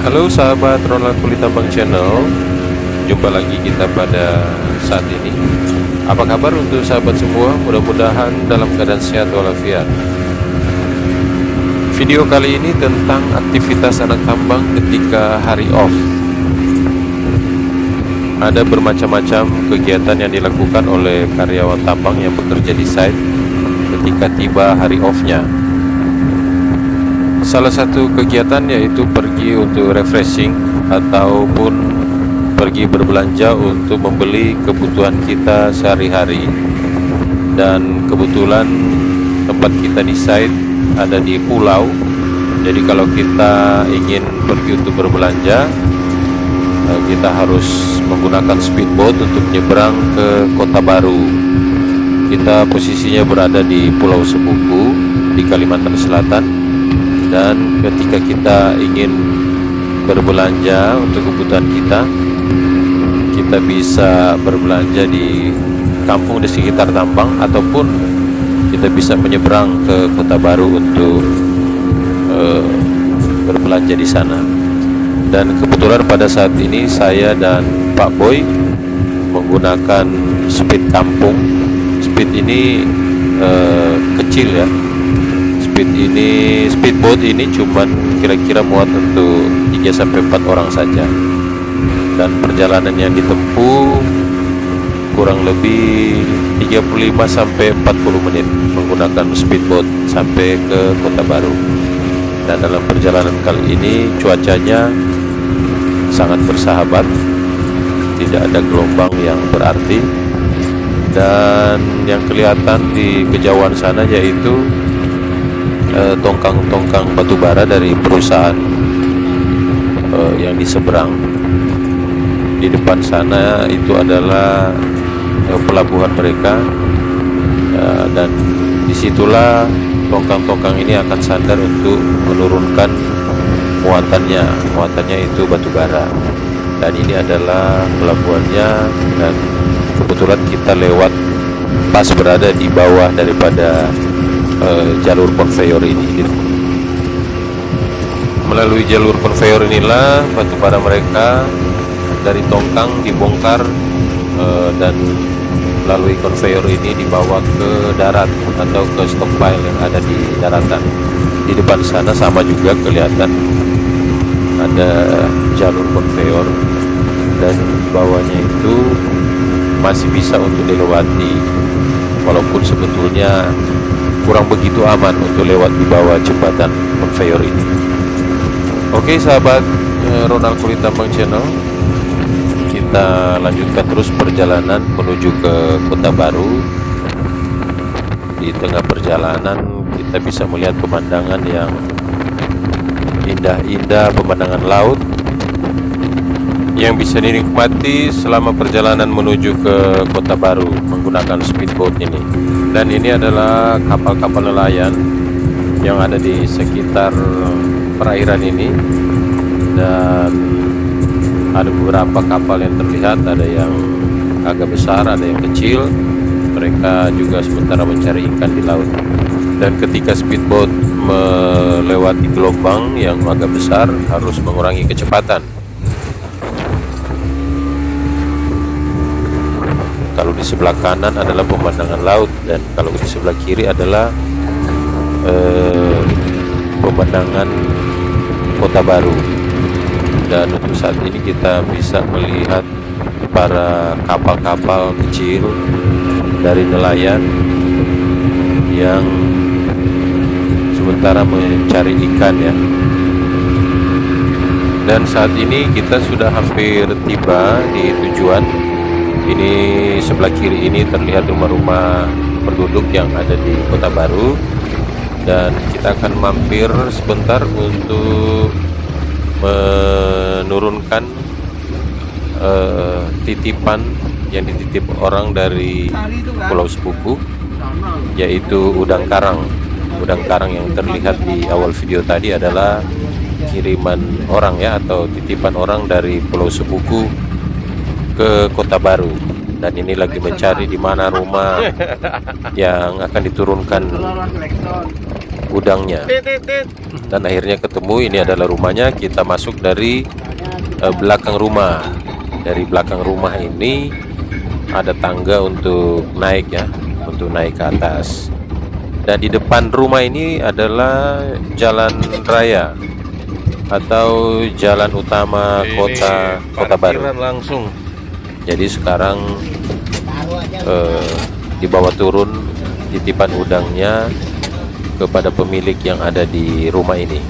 Halo sahabat Ronald Kulitambang Channel, jumpa lagi kita pada saat ini. Apa kabar untuk sahabat semua? Mudah-mudahan dalam keadaan sehat walafiat. Video kali ini tentang aktivitas anak tambang ketika hari off. Ada bermacam-macam kegiatan yang dilakukan oleh karyawan tambang yang bekerja di site ketika tiba hari off-nya. Salah satu kegiatan yaitu pergi untuk refreshing ataupun pergi berbelanja untuk membeli kebutuhan kita sehari-hari. Dan kebetulan tempat kita di site ada di pulau. Jadi kalau kita ingin pergi untuk berbelanja, kita harus menggunakan speedboat untuk menyeberang ke Kota Baru. Kita posisinya berada di Pulau Sebuku di Kalimantan Selatan. Dan ketika kita ingin berbelanja untuk kebutuhan kita bisa berbelanja di kampung di sekitar tambang, ataupun kita bisa menyeberang ke Kota Baru untuk berbelanja di sana. Dan kebetulan pada saat ini saya dan Pak Boy menggunakan speed kampung. Speed ini kecil ya. Speedboat ini cuman kira-kira muat untuk 3-4 orang saja. Dan perjalanan yang ditempuh kurang lebih 35-40 menit menggunakan speedboat sampai ke Kota Baru. Dan dalam perjalanan kali ini cuacanya sangat bersahabat, tidak ada gelombang yang berarti. Dan yang kelihatan di kejauhan sana yaitu tongkang-tongkang batu bara dari perusahaan yang di seberang. Di depan sana itu adalah pelabuhan mereka, dan disitulah tongkang-tongkang ini akan sandar untuk menurunkan muatannya itu batu bara. Dan ini adalah pelabuhannya, dan kebetulan kita lewat pas berada di bawah daripada jalur konveyor ini. Melalui jalur konveyor inilah batu bara mereka dari tongkang dibongkar dan melalui konveyor ini dibawa ke darat atau ke stockpile yang ada di daratan. Di depan sana sama juga kelihatan ada jalur konveyor, dan bawahnya itu masih bisa untuk dilewati, walaupun sebetulnya kurang begitu aman untuk lewat di bawah jembatan konveyor ini. Oke sahabat Ronald Kulitambang Channel, kita lanjutkan terus perjalanan menuju ke Kota Baru. Di tengah perjalanan kita bisa melihat pemandangan yang indah-indah, pemandangan laut yang bisa dinikmati selama perjalanan menuju ke Kota Baru menggunakan speedboat ini. Dan ini adalah kapal-kapal nelayan yang ada di sekitar perairan ini, dan ada beberapa kapal yang terlihat, ada yang agak besar, ada yang kecil. Mereka juga sementara mencari ikan di laut. Dan ketika speedboat melewati gelombang yang agak besar, harus mengurangi kecepatan. Kalau di sebelah kanan adalah pemandangan laut, dan kalau di sebelah kiri adalah pemandangan Kota Baru. Dan untuk saat ini kita bisa melihat para kapal-kapal kecil dari nelayan yang sementara mencari ikan ya. Dan saat ini kita sudah hampir tiba di tujuan. Ini sebelah kiri ini terlihat rumah-rumah penduduk yang ada di Kota Baru, dan kita akan mampir sebentar untuk menurunkan titipan yang dititip orang dari Pulau Sebuku, yaitu udang karang. Udang karang yang terlihat di awal video tadi adalah kiriman orang ya, atau titipan orang dari Pulau Sebuku ke Kota Baru. Dan ini lagi mencari di mana rumah yang akan diturunkan udangnya. Dan akhirnya ketemu, ini adalah rumahnya. Kita masuk dari belakang rumah. Dari belakang rumah ini ada tangga untuk naik ya, untuk naik ke atas. Dan di depan rumah ini adalah jalan raya atau jalan utama kota Baru. Langsung. Jadi sekarang dibawa turun titipan udangnya kepada pemilik yang ada di rumah ini.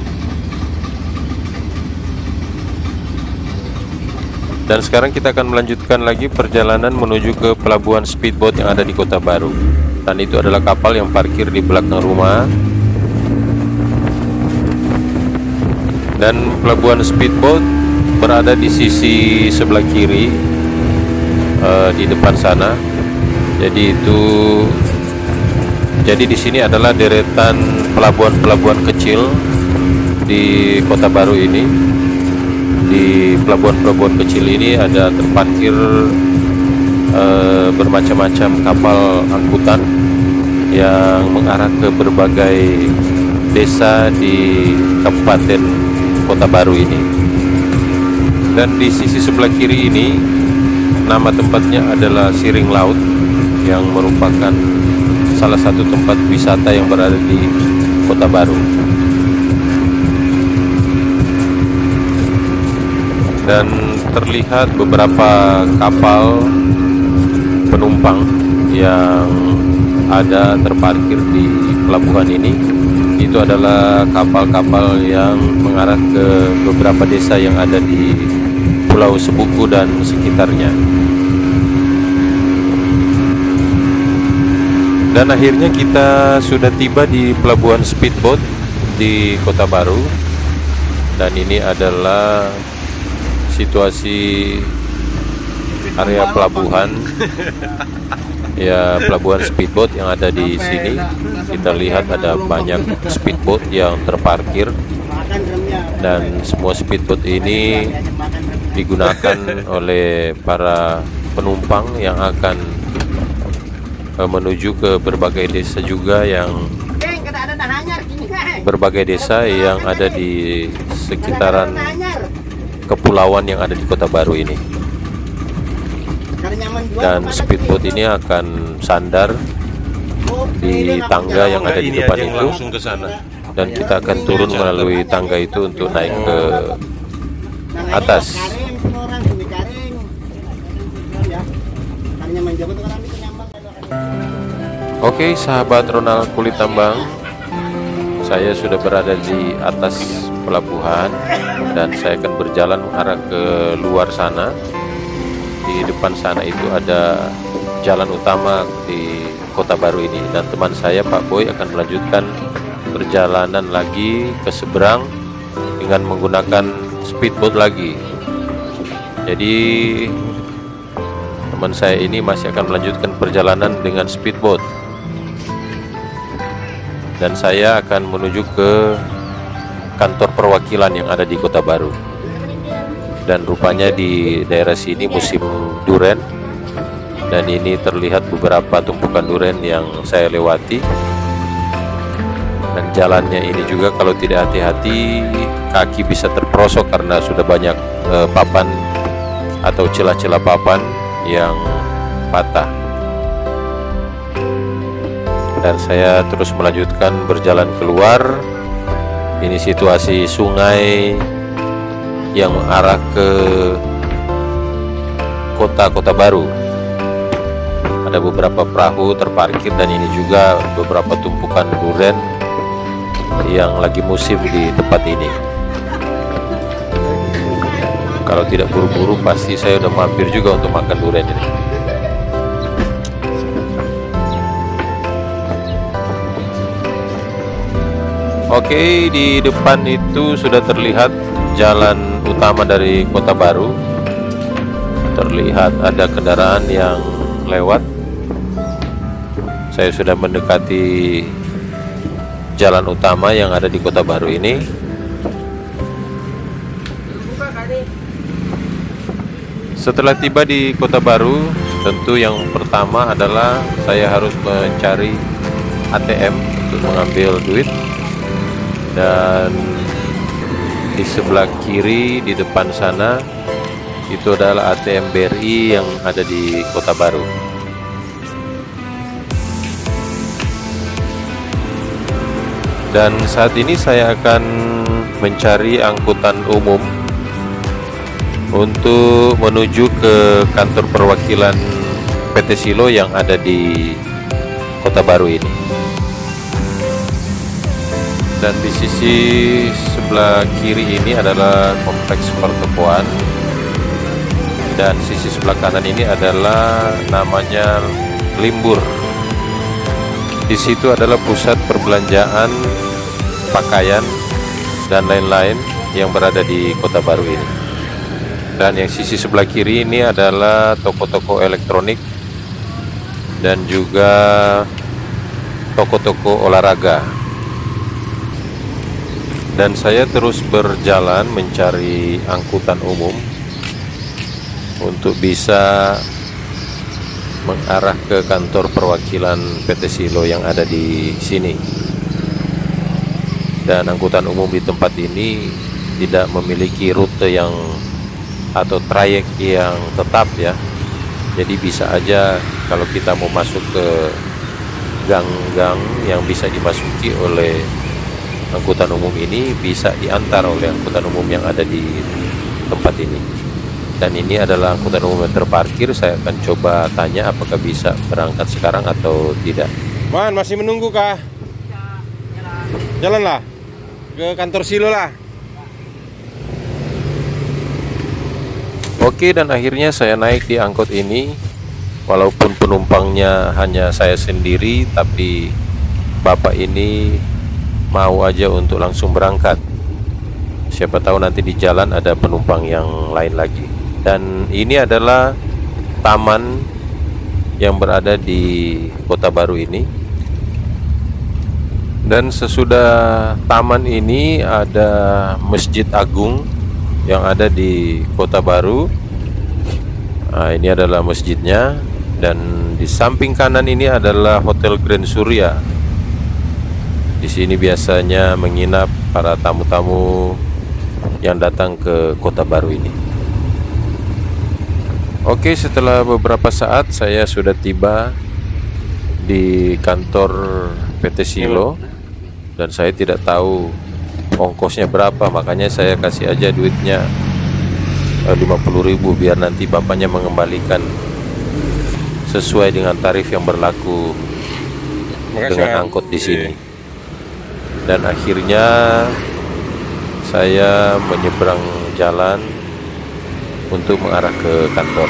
Dan sekarang kita akan melanjutkan lagi perjalanan menuju ke pelabuhan speedboat yang ada di Kota Baru. Dan itu adalah kapal yang parkir di belakang rumah. Dan pelabuhan speedboat berada di sisi sebelah kiri, di depan sana. Jadi di sini adalah deretan pelabuhan-pelabuhan kecil di Kota Baru ini. Di pelabuhan-pelabuhan kecil ini ada terparkir bermacam-macam kapal angkutan yang mengarah ke berbagai desa di Kabupaten Kota Baru ini. Dan di sisi sebelah kiri ini nama tempatnya adalah Siring Laut, yang merupakan salah satu tempat wisata yang berada di Kota Baru. Dan terlihat beberapa kapal penumpang yang ada terparkir di pelabuhan ini. Itu adalah kapal-kapal yang mengarah ke beberapa desa yang ada di Pulau Sebuku dan sekitarnya. Dan akhirnya kita sudah tiba di pelabuhan speedboat di Kota Baru. Dan ini adalah situasi area pelabuhan ya, pelabuhan speedboat yang ada di sini. Kita lihat ada banyak speedboat yang terparkir, dan semua speedboat ini digunakan oleh para penumpang yang akan menuju ke berbagai desa juga, yang berbagai desa yang ada di sekitaran kepulauan yang ada di Kota Baru ini. Dan speedboat ini akan sandar di tangga yang ada di depan itu, dan kita akan turun melalui tangga itu untuk naik ke atas. Oke, sahabat Ronald Kulit Tambang, saya sudah berada di atas pelabuhan dan saya akan berjalan mengarah ke luar sana. Di depan sana itu ada jalan utama di Kota Baru ini, dan teman saya Pak Boy akan melanjutkan perjalanan lagi ke seberang dengan menggunakan speedboat lagi. Jadi teman saya ini masih akan melanjutkan perjalanan dengan speedboat, dan saya akan menuju ke kantor perwakilan yang ada di Kota Baru. Dan rupanya di daerah sini musim duren, dan ini terlihat beberapa tumpukan duren yang saya lewati. Dan jalannya ini juga kalau tidak hati-hati kaki bisa terperosok karena sudah banyak papan atau celah-celah papan yang patah. Dan saya terus melanjutkan berjalan keluar. Ini situasi sungai yang mengarah ke Kota Baru. Ada beberapa perahu terparkir, dan ini juga beberapa tumpukan duren yang lagi musim di tempat ini. Kalau tidak buru-buru pasti saya udah mampir juga untuk makan duren ini. Oke, di depan itu sudah terlihat jalan utama dari Kota Baru. Terlihat ada kendaraan yang lewat. Saya sudah mendekati jalan utama yang ada di Kota Baru ini. Setelah tiba di Kota Baru, tentu yang pertama adalah saya harus mencari ATM untuk mengambil duit. Dan di sebelah kiri di depan sana itu adalah ATM BRI yang ada di Kota Baru. Dan saat ini saya akan mencari angkutan umum untuk menuju ke kantor perwakilan PT Silo yang ada di Kota Baru ini. Dan di sisi sebelah kiri ini adalah kompleks pertokoan, dan sisi sebelah kanan ini adalah namanya Limbur. Di situ adalah pusat perbelanjaan, pakaian, dan lain-lain yang berada di Kota Baru ini. Dan yang sisi sebelah kiri ini adalah toko-toko elektronik dan juga toko-toko olahraga. Dan saya terus berjalan mencari angkutan umum untuk bisa mengarah ke kantor perwakilan PT Silo yang ada di sini. Dan angkutan umum di tempat ini tidak memiliki rute yang atau trayek yang tetap ya. Jadi bisa aja kalau kita mau masuk ke gang-gang yang bisa dimasuki oleh angkutan umum ini, bisa diantar oleh angkutan umum yang ada di tempat ini. Dan ini adalah angkutan umum yang terparkir. Saya akan coba tanya apakah bisa berangkat sekarang atau tidak. Man, masih menunggu kah? Jalanlah ke kantor Silo lah. Oke, dan akhirnya saya naik di angkot ini. Walaupun penumpangnya hanya saya sendiri, tapi bapak ini mau aja untuk langsung berangkat. Siapa tahu nanti di jalan ada penumpang yang lain lagi. Dan ini adalah taman yang berada di Kota Baru ini. Dan sesudah taman ini ada Masjid Agung yang ada di Kota Baru. Nah, ini adalah masjidnya. Dan di samping kanan ini adalah Hotel Grand Surya. Di sini biasanya menginap para tamu-tamu yang datang ke Kota Baru ini. Oke, setelah beberapa saat saya sudah tiba di kantor PT Silo dan saya tidak tahu ongkosnya berapa, makanya saya kasih aja duitnya 50.000 biar nanti bapaknya mengembalikan sesuai dengan tarif yang berlaku dengan angkot di sini. Dan akhirnya saya menyeberang jalan untuk mengarah ke kantor.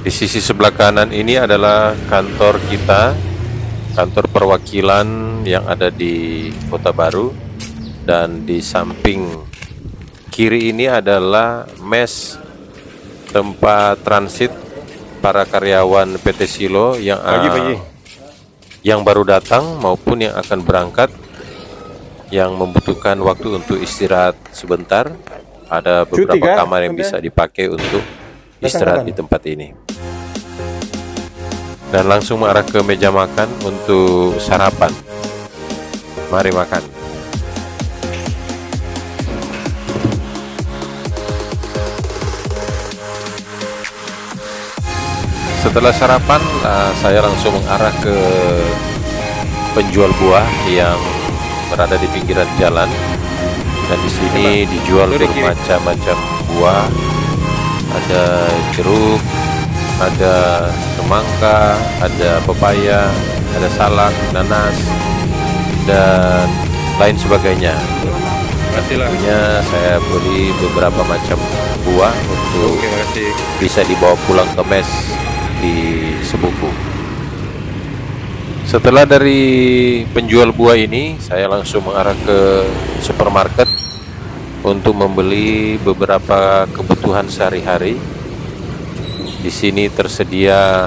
Di sisi sebelah kanan ini adalah kantor kita, kantor perwakilan yang ada di Kota Baru. Dan di samping kiri ini adalah mes tempat transit para karyawan PT Silo yang baru datang maupun yang akan berangkat, yang membutuhkan waktu untuk istirahat sebentar. Ada beberapa kamar yang bisa dipakai untuk istirahat di tempat ini. Dan langsung mengarah ke meja makan untuk sarapan. Mari makan. Setelah sarapan, saya langsung mengarah ke penjual buah yang berada di pinggiran jalan. Dan di sini dijual bermacam-macam buah. Ada jeruk, ada semangka, ada pepaya, ada salak, nanas, dan lain sebagainya. Tentunya saya beli beberapa macam buah untuk bisa dibawa pulang ke mes di sebuku. Setelah dari penjual buah ini, saya langsung mengarah ke supermarket untuk membeli beberapa kebutuhan sehari-hari. Di sini tersedia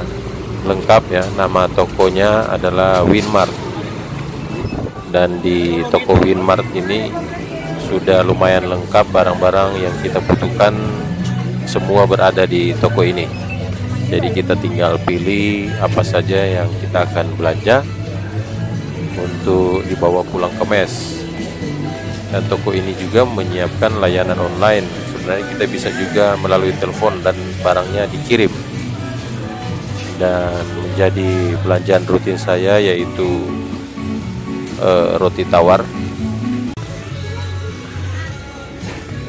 lengkap ya, nama tokonya adalah Winmart. Dan di toko Winmart ini sudah lumayan lengkap barang-barang yang kita butuhkan semua berada di toko ini. Jadi kita tinggal pilih apa saja yang kita akan belanja untuk dibawa pulang ke mes. Dan toko ini juga menyiapkan layanan online. Sebenarnya kita bisa juga melalui telepon dan barangnya dikirim. Dan menjadi belanjaan rutin saya yaitu roti tawar,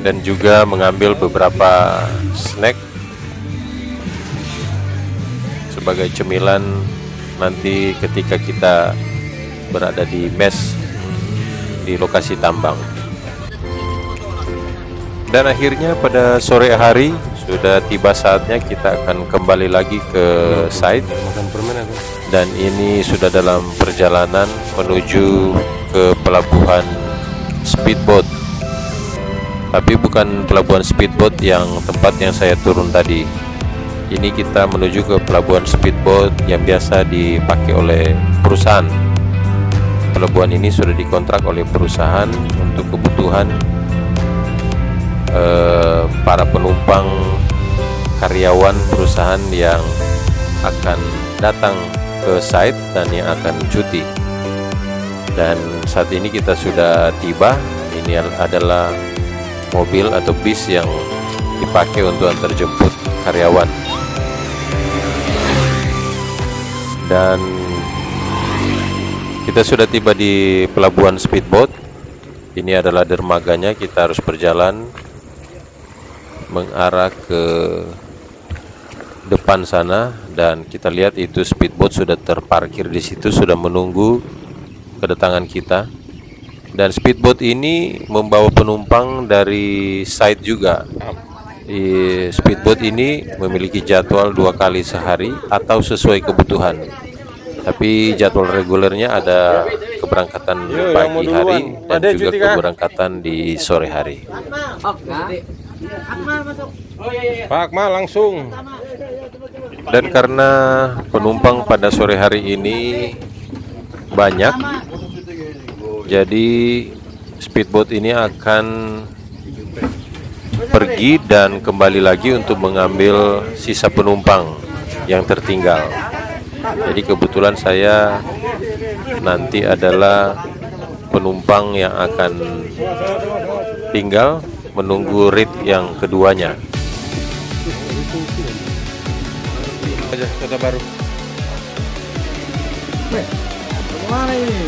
dan juga mengambil beberapa snack sebagai cemilan nanti ketika kita berada di mes di lokasi tambang. Dan akhirnya pada sore hari sudah tiba saatnya kita akan kembali lagi ke site. Dan ini sudah dalam perjalanan menuju ke pelabuhan speedboat. Tapi bukan pelabuhan speedboat yang tempat yang saya turun tadi. Ini kita menuju ke pelabuhan speedboat yang biasa dipakai oleh perusahaan. Pelabuhan ini sudah dikontrak oleh perusahaan untuk kebutuhan para penumpang karyawan perusahaan yang akan datang ke site dan yang akan cuti. Dan saat ini kita sudah tiba. Ini adalah mobil atau bis yang dipakai untuk antar jemput karyawan. Dan kita sudah tiba di pelabuhan speedboat. Ini adalah dermaganya. Kita harus berjalan mengarah ke depan sana, dan kita lihat itu speedboat sudah terparkir di situ, sudah menunggu kedatangan kita. Dan speedboat ini membawa penumpang dari site juga. Speedboat ini memiliki jadwal 2 kali sehari atau sesuai kebutuhan. Tapi jadwal regulernya ada keberangkatan pagi hari dan juga keberangkatan di sore hari. Pak Akmal langsung. Dan karena penumpang pada sore hari ini banyak, jadi speedboat ini akan pergi dan kembali lagi untuk mengambil sisa penumpang yang tertinggal. Jadi kebetulan saya nanti adalah penumpang yang akan tinggal menunggu ride yang keduanya. Aja Kota Baru. Kemana ini?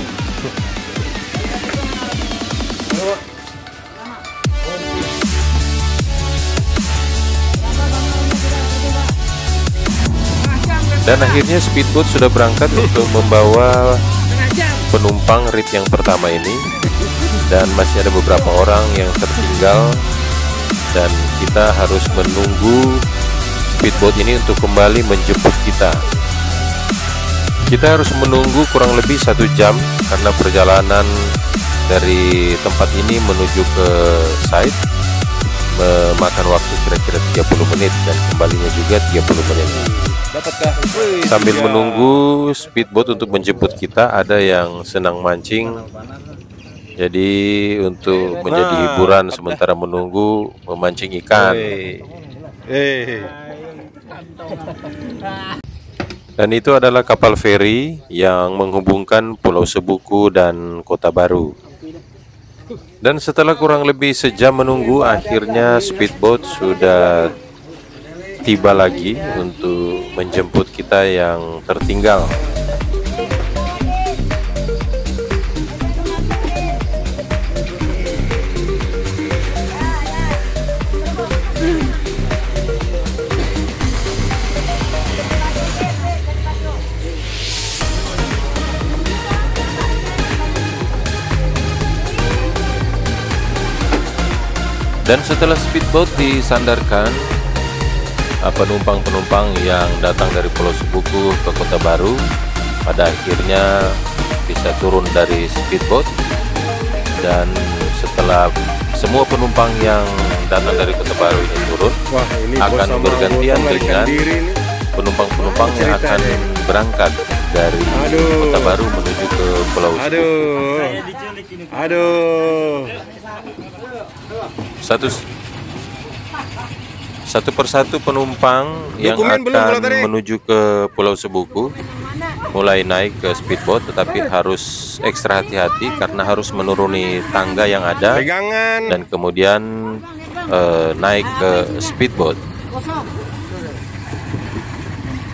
Dan akhirnya speedboat sudah berangkat untuk membawa penumpang ride yang pertama ini. Dan masih ada beberapa orang yang tertinggal, dan kita harus menunggu speedboat ini untuk kembali menjemput kita. Kita harus menunggu kurang lebih 1 jam karena perjalanan dari tempat ini menuju ke site memakan waktu kira-kira 30 menit dan kembalinya juga 30 menit. Dapatkah? Sambil menunggu speedboat untuk menjemput kita, ada yang senang mancing. Jadi untuk menjadi hiburan sementara menunggu, memancing ikan. Dan itu adalah kapal feri yang menghubungkan Pulau Sebuku dan Kota Baru. Dan setelah kurang lebih sejam menunggu, akhirnya speedboat sudah tiba lagi untuk menjemput kita yang tertinggal. Dan setelah speedboat disandarkan, penumpang-penumpang yang datang dari Pulau Sebuku ke Kota Baru pada akhirnya bisa turun dari speedboat. Dan setelah semua penumpang yang datang dari Kota Baru ini turun, akan bergantian dengan penumpang-penumpang yang akan berangkat dari Kota Baru menuju ke Pulau Sebuku. Satu persatu penumpang yang Dokumen belum, akan kalau tadi? menuju ke Pulau Sebuku mulai naik ke speedboat, tetapi harus ekstra hati-hati karena harus menuruni tangga yang ada Pegangan. dan kemudian naik ke speedboat.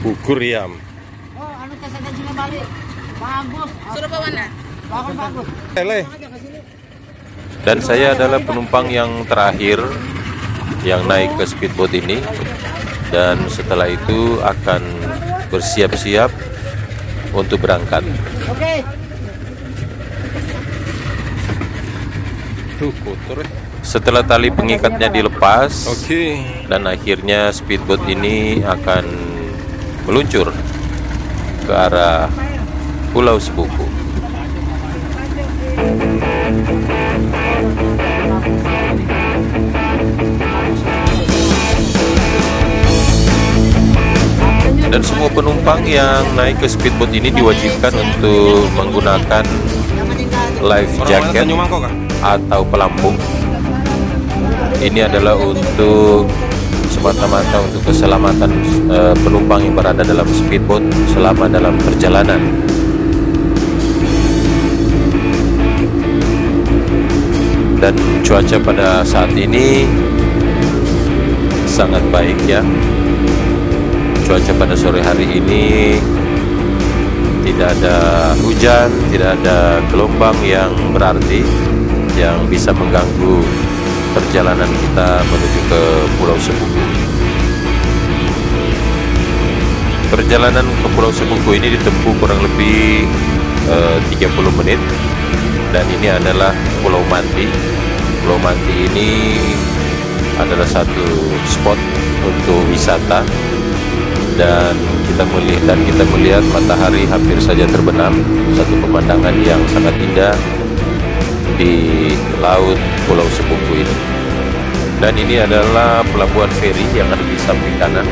Ukur yam. Suruh bawa mana? Tele. Dan saya adalah penumpang yang terakhir yang naik ke speedboat ini, dan setelah itu akan bersiap-siap untuk berangkat. Tuh kotor. Setelah tali pengikatnya dilepas, Oke. dan akhirnya speedboat ini akan meluncur ke arah Pulau Sebuku. Dan semua penumpang yang naik ke speedboat ini diwajibkan untuk menggunakan life Orang mana jacket Tanjung Mangkok kah? atau pelampung. Ini adalah untuk semata-mata untuk keselamatan penumpang yang berada dalam speedboat selama dalam perjalanan. Dan cuaca pada saat ini sangat baik ya. Cuaca pada sore hari ini tidak ada hujan, tidak ada gelombang yang berarti yang bisa mengganggu perjalanan kita menuju ke Pulau Sebuku. Perjalanan ke Pulau Sebuku ini ditempuh kurang lebih 30 menit, dan ini adalah Pulau Manti. Pulau Manti ini adalah satu spot untuk wisata, dan kita melihat matahari hampir saja terbenam, satu pemandangan yang sangat indah di laut Pulau Sebuku ini. Dan ini adalah pelabuhan feri yang ada di samping kanan.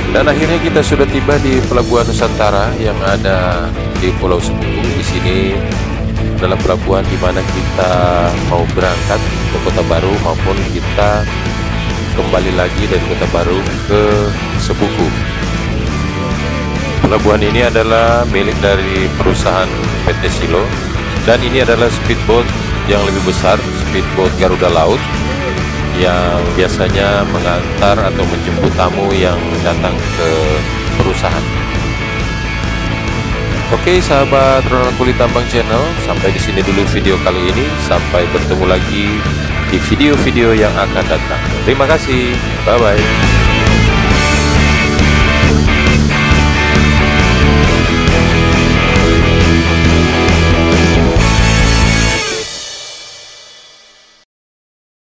Dan akhirnya kita sudah tiba di Pelabuhan Nusantara yang ada di Pulau Sebuku. Di sini adalah pelabuhan di mana kita mau berangkat ke Kota Baru maupun kita kembali lagi dari Kota Baru ke Sebuku. Pelabuhan ini adalah milik dari perusahaan PT Silo, dan ini adalah speedboat yang lebih besar, speedboat Garuda Laut, yang biasanya mengantar atau menjemput tamu yang datang ke perusahaan. Oke sahabat Ronald Kulit Tambang Channel, sampai di sini dulu video kali ini. Sampai bertemu lagi di video-video yang akan datang. Terima kasih, bye bye.